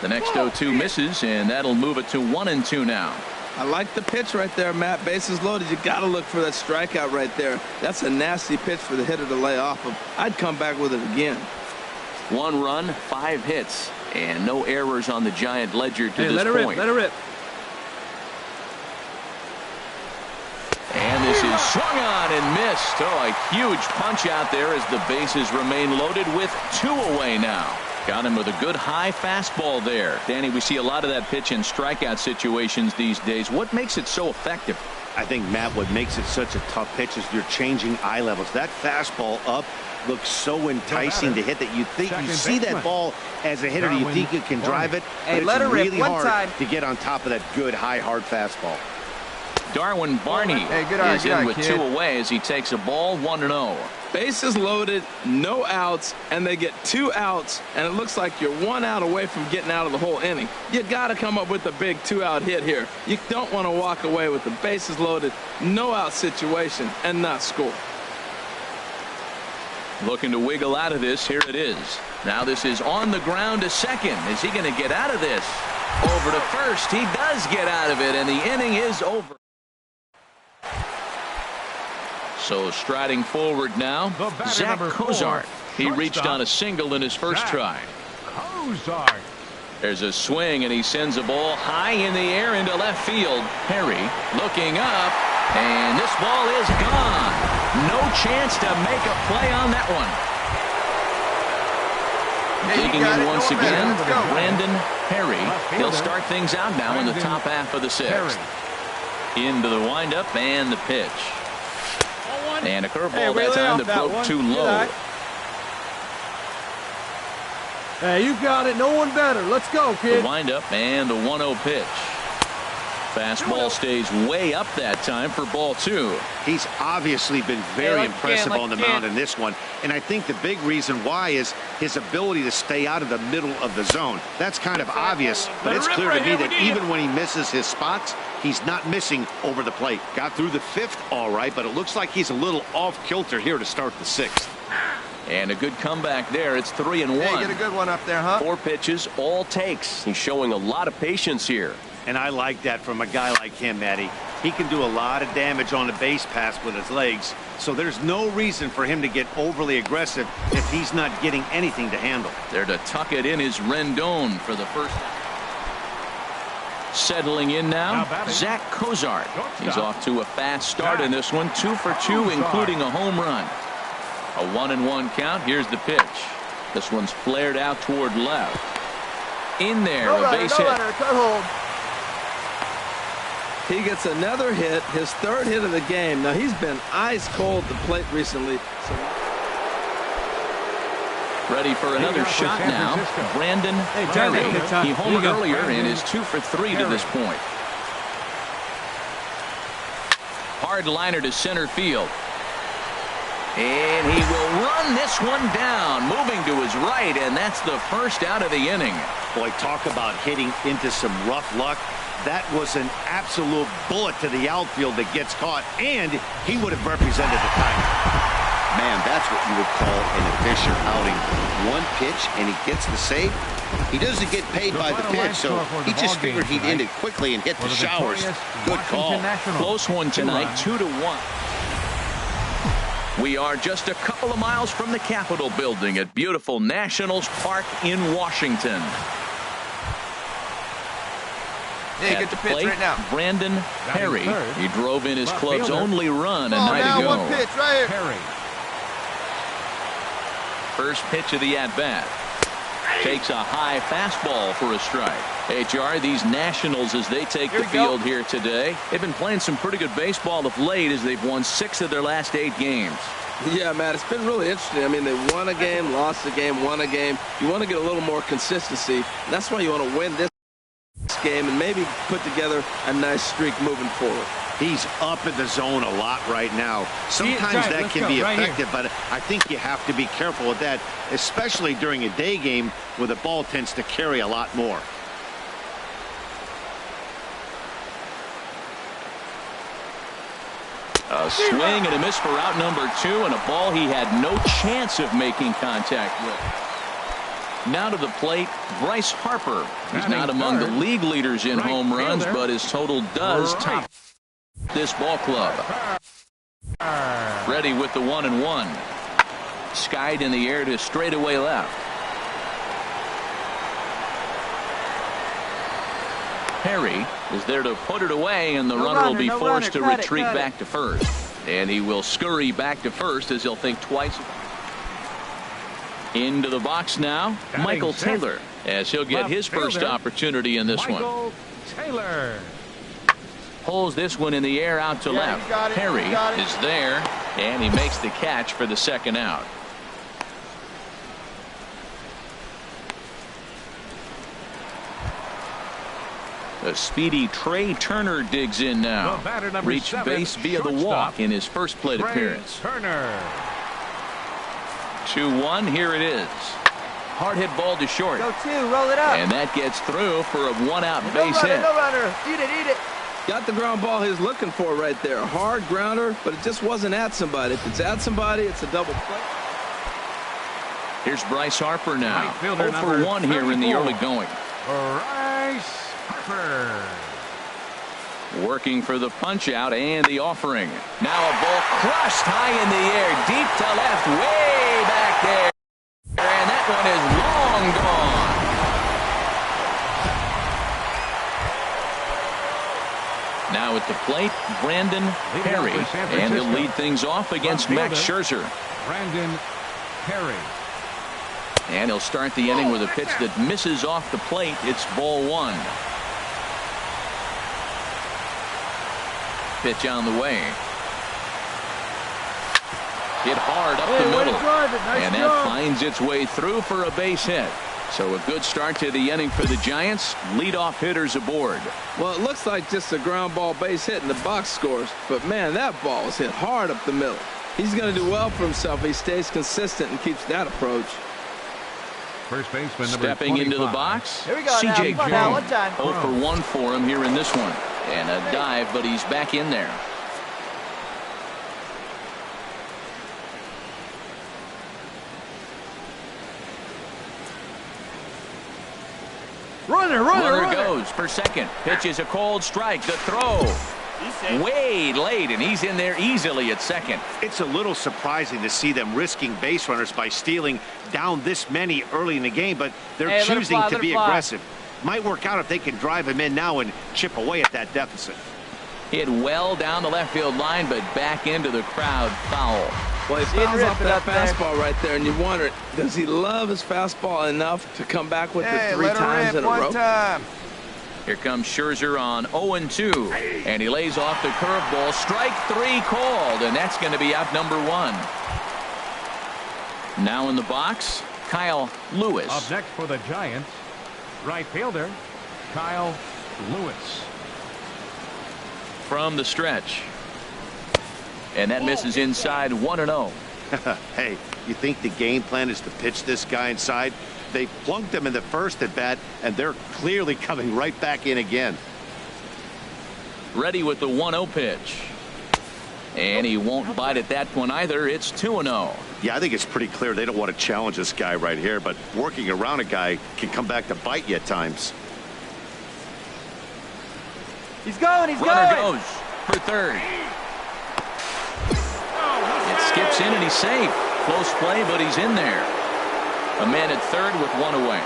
The next 0-2 misses, and that'll move it to 1-2 now. I like the pitch right there, Matt. Bases loaded. You got to look for that strikeout right there. That's a nasty pitch for the hitter to lay off of. I'd come back with it again. 1 run, 5 hits, and no errors on the Giant ledger to this Let her point. rip. Let her rip. And this is swung on and missed. Oh, a huge punch out there as the bases remain loaded with 2 away now. Got him with a good high fastball there. Danny, we see a lot of that pitch in strikeout situations these days. What makes it so effective? I think, Matt, what makes it such a tough pitch is you're changing eye levels. That fastball up looks so enticing to hit that you think you see that ball as a hitter, you think you can drive it, Hey, but let it's her rip really one hard time. to get on top of that good high hard fastball. Darwin Barney Hey, good eye, is good in eye, with kid. 2 away as he takes a ball 1-0. Bases loaded, no outs, and they get 2 outs, and it looks like you're 1 out away from getting out of the whole inning. You got to come up with a big 2-out hit here. You don't want to walk away with the bases loaded, no out situation, and not score. Looking to wiggle out of this. Here it is. Now this is on the ground to second. Is he going to get out of this? Over to first. He does get out of it, and the inning is over. So striding forward now, The batter, Zach number 4, Cozart. He reached shortstop, on a single in his first Zach try. Cozart. There's a swing, and he sends a ball high in the air into left field. Perry looking up, and this ball is gone. No chance to make a play on that one. Hey, you Digging got in it. once No again, matter. Let's go. Brandon Perry. Left He'll fielder, start things out now in the Brandon top half of the 6th. Perry. Into the windup and the pitch. And a curveball Hey, we that lay time off that that broke one. too Good low. eye. Hey, you got it. No one better. Let's go, The kid. windup and the 1-0 pitch. Fastball stays way up that time for ball 2. He's obviously been very like impressive Ken, on the like mound Ken. in this one, and I think the big reason why is his ability to stay out of the middle of the zone. That's kind of obvious, but it's clear to me that even when he misses his spots, he's not missing over the plate. Got through the 5th all right, but it looks like he's a little off kilter here to start the 6th. And a good comeback there. It's 3-1. Hey, get a good one up there, huh? 4 pitches, all takes. He's showing a lot of patience here. And I like that from a guy like him, Matty. He can do a lot of damage on the base pass with his legs, so there's no reason for him to get overly aggressive if he's not getting anything to handle. There to tuck it in is Rendon for the first. Settling in now, Zach Cozart. He's off to a fast start in this one, 2 for 2, including a home run. A 1-1 count. Here's the pitch. This one's flared out toward left. In there, a base hit. He gets another hit, his 3rd hit of the game. Now, he's been ice cold at the plate recently. Ready for another shot now. Brandon Perry. He homered earlier and is 2 for 3 to this point. Hard liner to center field. And he will run this one down, moving to his right, and that's the first out of the inning. Boy, talk about hitting into some rough luck. That was an absolute bullet to the outfield that gets caught, and he would have represented the Tigers. Man, that's what you would call an efficient outing. One pitch, and he gets the save. He doesn't get paid by the pitch, so he just figured he'd end it quickly and hit the showers. Good call. Close one tonight, 2-1. We are just a couple of miles from the Capitol building at beautiful Nationals Park in Washington. Hey, at get the the pitch plate, right now. Brandon Perry. He drove in his club's only run a night ago. One pitch right here. Perry. First pitch of the at-bat. Takes a high fastball for a strike. HR, these Nationals, as they take the field here today, they've been playing some pretty good baseball of late as they've won 6 of their last 8 games. Yeah, Matt, it's been really interesting. I mean, they won a game, lost a game, won a game. You want to get a little more consistency. And that's why you want to win this game and maybe put together a nice streak moving forward. He's up in the zone a lot right now. Sometimes that can be effective, but I think you have to be careful with that, especially during a day game where the ball tends to carry a lot more. A swing and a miss for out number 2, and a ball he had no chance of making contact with. Now to the plate, Bryce Harper. He's not among the league leaders in home runs, but his total does top this ball club. Ready with the 1-1. Skied in the air to straightaway left. Perry is there to put it away, and the runner will be forced to retreat back to first. And he will scurry back to first as he'll think twice. Into the box now, Michael Taylor, as he'll get his first opportunity in this one. Taylor Pulls this one in the air out to left. Perry is there, and he makes the catch for the second out. The speedy Trey Turner digs in now. Reached base via the walk in his first plate appearance. Turner. 2-1, here it is. Hard hit ball to short. Go 2, roll it up. And that gets through for a 1-out base hit. No runner. Eat it, eat it. Got the ground ball he was looking for right there. A hard grounder, but it just wasn't at somebody. If it's at somebody, it's a double play. Here's Bryce Harper now. 0 for 1 here in the early going. Bryce Harper. Working for the punch out and the offering. Now a ball crushed high in the air, deep to left, way back there. And that one is long gone. Now at the plate, Brandon Perry. And he'll lead things off against Max Scherzer. Brandon Perry. And he'll start the inning with a pitch that misses off the plate. It's ball 1. Pitch on the way. Hit hard up the middle. And that finds its way through for a base hit. So a good start to the inning for the Giants. Leadoff hitters aboard. Well, it looks like just a ground ball base hit in the box scores. But, man, that ball was hit hard up the middle. He's going to do well for himself if he stays consistent and keeps that approach. First baseman stepping into the box. Here we go. CJ Jones. 0 for 1 for him here in this one. And a dive, but he's back in there. Runner goes for second. Pitch is a cold strike. The throw. way late, and he's in there easily at second. It's a little surprising to see them risking base runners by stealing down this many early in the game, but they're choosing to be aggressive. Might work out if they can drive him in now and chip away at that deficit. Hit well down the left field line, but back into the crowd. Foul. Well, he fouls off that fastball right there, and you wonder, does he love his fastball enough to come back with it 3 times in a row? Here comes Scherzer on 0-2, and he lays off the curveball. Strike 3 called, and that's going to be out number 1. Now in the box, Kyle Lewis. Up next for the Giants, right fielder Kyle Lewis. From the stretch. And that misses inside 1-0. Hey, you think the game plan is to pitch this guy inside? They plunked him in the first at bat, and they're clearly coming right back in again. Ready with the 1-0 pitch. And he won't bite at that one either. It's 2-0. Yeah, I think it's pretty clear they don't want to challenge this guy right here, but working around a guy can come back to bite you at times. He's going. Runner goes for third. It skips in and he's safe. Close play, but he's in there. A man at third with 1 away.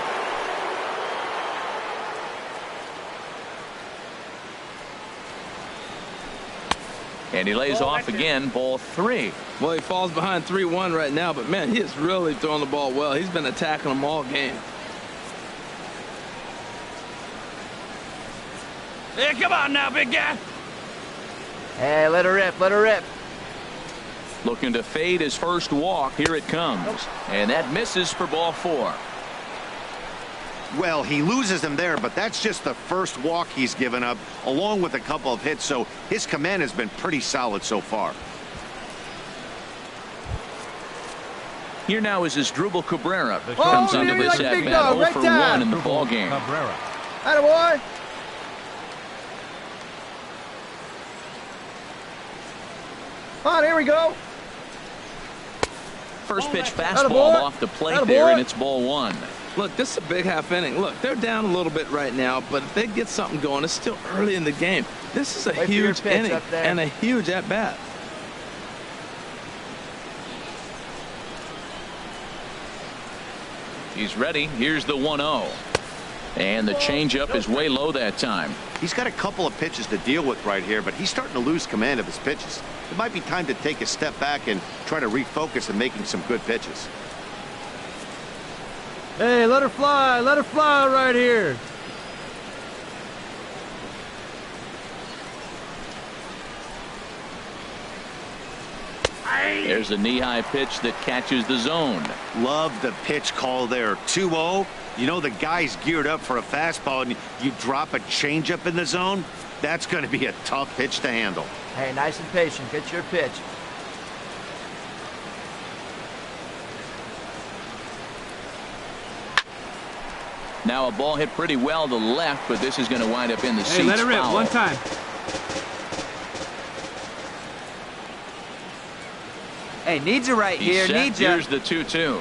And he lays off again, ball 3. Well, he falls behind 3-1 right now, but man, he is really throwing the ball well. He's been attacking them all game. Hey, come on now, big guy. Hey, let her rip. Let her rip. Looking to fade his first walk. Here it comes. And that misses for ball 4. Well, he loses him there, but that's just the first walk he's given up, along with a couple of hits, so his command has been pretty solid so far. Here now is Asdrubal Cabrera. Comes into this at bat 0 for 1 in the ball game. Attaboy. On, here we go. First pitch fastball off the plate there, and it's ball 1. Look, this is a big half inning. Look, they're down a little bit right now, but if they get something going, it's still early in the game. This is a huge inning and a huge at-bat. He's ready. Here's the 1-0. And the changeup is way low that time. He's got a couple of pitches to deal with right here, but he's starting to lose command of his pitches. It might be time to take a step back and try to refocus on making some good pitches. Hey, let her fly right here. There's a knee-high pitch that catches the zone. Love the pitch call there. 2-0. You know the guy's geared up for a fastball, and you drop a changeup in the zone. That's going to be a tough pitch to handle. Hey, nice and patient. Get your pitch. Now a ball hit pretty well to the left, but this is going to wind up in the seats. Hey, let it rip. Foul. 1 time. Hey, needs you right here. Needs you. Here's the 2-2.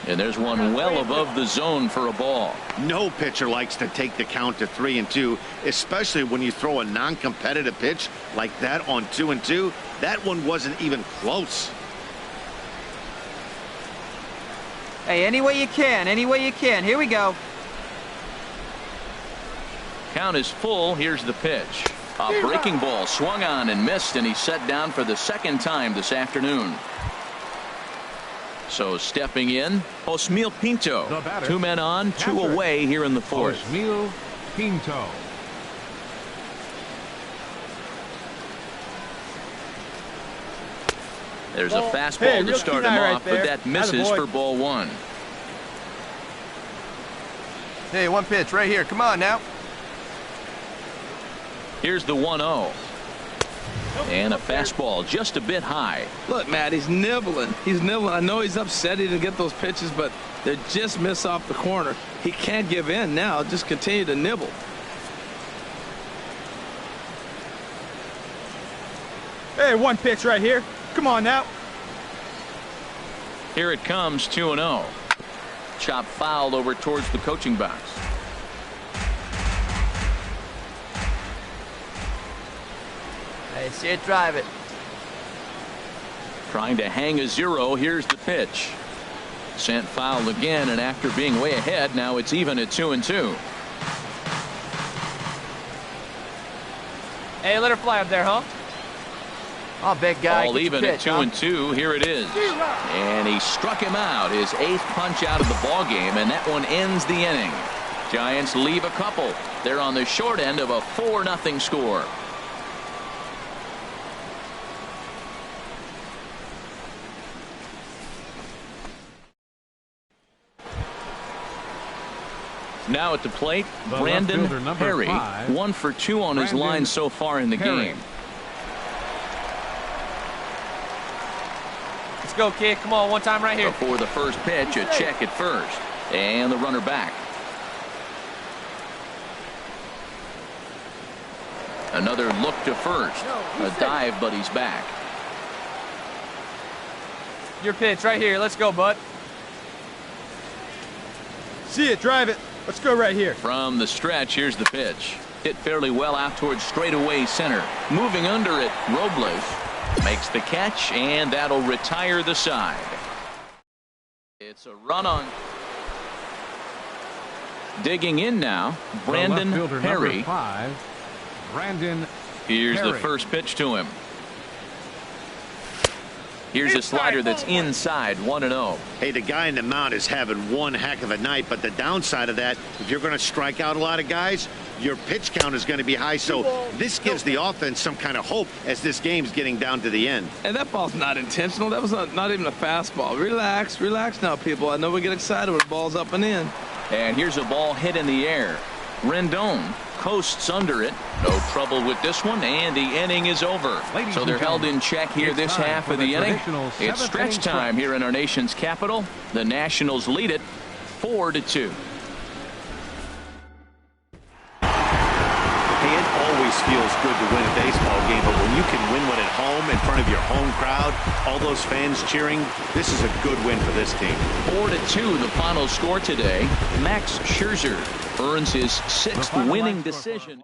And there's one well above the zone for a ball. No pitcher likes to take the count to 3-2, especially when you throw a non-competitive pitch like that on 2-2. That one wasn't even close. Hey, any way you can. Any way you can. Here we go. Count is full. Here's the pitch. A breaking ball swung on and missed, and he's set down for the second time this afternoon. So stepping in, Osmeal Pinto. 2 men on, 2 away here in the 4th. Osmeal Pinto. There's a fastball to start him off, but that misses for ball 1. Hey, 1 pitch right here. Come on now. Here's the 1-0. And a fastball just a bit high. Look, Matt, he's nibbling. He's nibbling. I know he's upset he didn't get those pitches, but they just miss off the corner. He can't give in now. Just continue to nibble. Hey, 1 pitch right here. Come on now. Here it comes, 2-0. Chop fouled over towards the coaching box. Hey, see it, drive it. Trying to hang a 0. Here's the pitch. Sent foul again, and after being way ahead, now it's even at 2-2. Hey, let her fly up there, huh? Oh, big guy. All even at 2-2. Here it is. And he struck him out. His 8th punch out of the ball game, and that one ends the inning. Giants leave a couple. They're on the short end of a 4-0 score. Now at the plate, Brandon Perry, 1 for 2 on his line so far in the game. Let's go, kid. Come on, one time right here. Before the first pitch, a check at first. And the runner back. Another look to first. A dive, but he's back. Your pitch right here. Let's go, bud. See it, drive it. Let's go right here. From the stretch, here's the pitch. Hit fairly well out towards straightaway center. Moving under it, Robles makes the catch, and that'll retire the side. It's a run on. Digging in now, Brandon Perry. Here's the first pitch to him. Here's a slider that's inside, 1-0. Hey, the guy in the mound is having one heck of a night, but the downside of that, if you're going to strike out a lot of guys, your pitch count is going to be high. So this gives the offense some kind of hope as this game's getting down to the end. And that ball's not intentional. That was not even a fastball. Relax now, people. I know we get excited when the ball's up and in. And here's a ball hit in the air. Rendon coasts under it. No trouble with this one, and the inning is over. So they're held in check here this half of the inning. It's stretch time here in our nation's capital. The Nationals lead it 4-2. Hey, it always feels good to win a baseball game, but when you can win one at home in front of your home crowd, all those fans cheering, this is a good win for this team. 4-2 the final score today. Max Scherzer earns his 6th winning decision.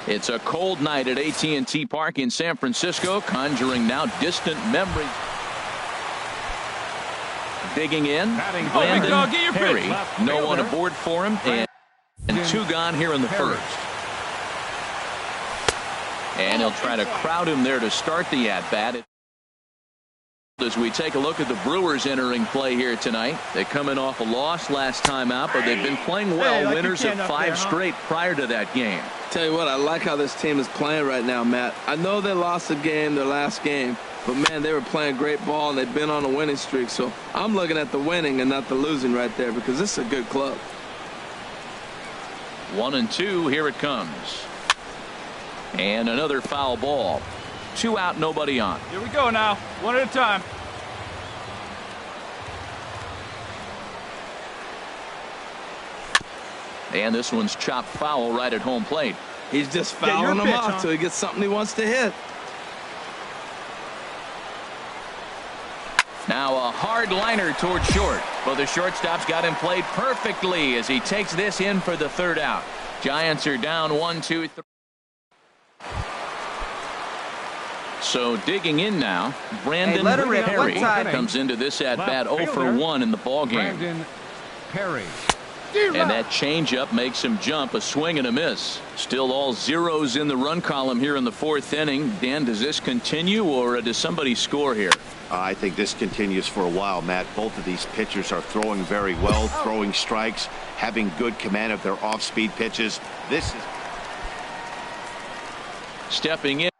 It's a cold night at AT&T Park in San Francisco, conjuring now distant memories. Digging in, Brandon Perry. No one aboard for him, and 2 gone here in the first. And he'll try to crowd him there to start the at-bat. As we take a look at the Brewers entering play here tonight, they're coming off a loss last time out, but they've been playing well. Winners of 5 straight prior to that game. Tell you what, I like how this team is playing right now, Matt. I know they lost a game, their last game, but man, they were playing great ball and they've been on a winning streak. So I'm looking at the winning and not the losing right there, because this is a good club. 1-2, here it comes. And another foul ball. 2 out, nobody on. Here we go now, one at a time. And this one's chopped foul right at home plate. He's just fouling him off till he gets something he wants to hit. Now a hard liner towards short. But the shortstop's got him played perfectly as he takes this in for the 3rd out. Giants are down 1-2-3. So digging in now, Brandon Perry comes into this at bat 0 for 1 in the ball game. Brandon Perry. And that changeup makes him jump, a swing and a miss. Still all zeros in the run column here in the 4th inning. Dan, does this continue, or does somebody score here? I think this continues for a while, Matt. Both of these pitchers are throwing very well, throwing strikes, having good command of their off-speed pitches. This is stepping in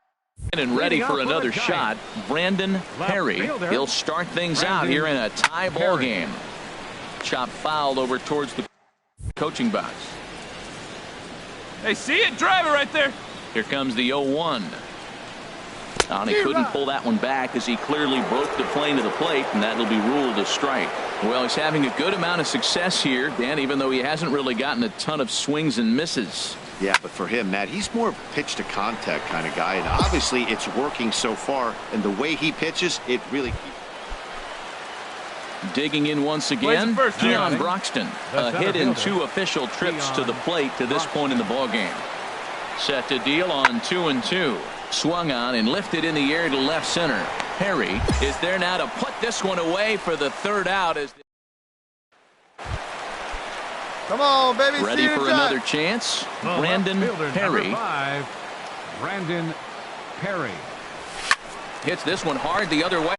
and ready for another shot. Brandon Perry. He'll start things out here in a tie ball game. Chop fouled over towards the coaching box. Hey, see it? Drive it right there. Here comes the 0-1. And he couldn't pull that one back as he clearly broke the plane to the plate, and that'll be ruled a strike. Well, he's having a good amount of success here, Dan, even though he hasn't really gotten a ton of swings and misses. Yeah, but for him, Matt, he's more pitch to contact kind of guy, and obviously it's working so far, and the way he pitches, it really keeps. Digging in once again, Keon Broxton. A hit in 2 official trips to the plate to this point in the ballgame. Set to deal on 2-2. Swung on and lifted in the air to left center. Perry is there now to put this one away for the 3rd out. As Come on, baby. ready for another chance. Brandon Perry. Brandon Perry Hits this one hard the other way.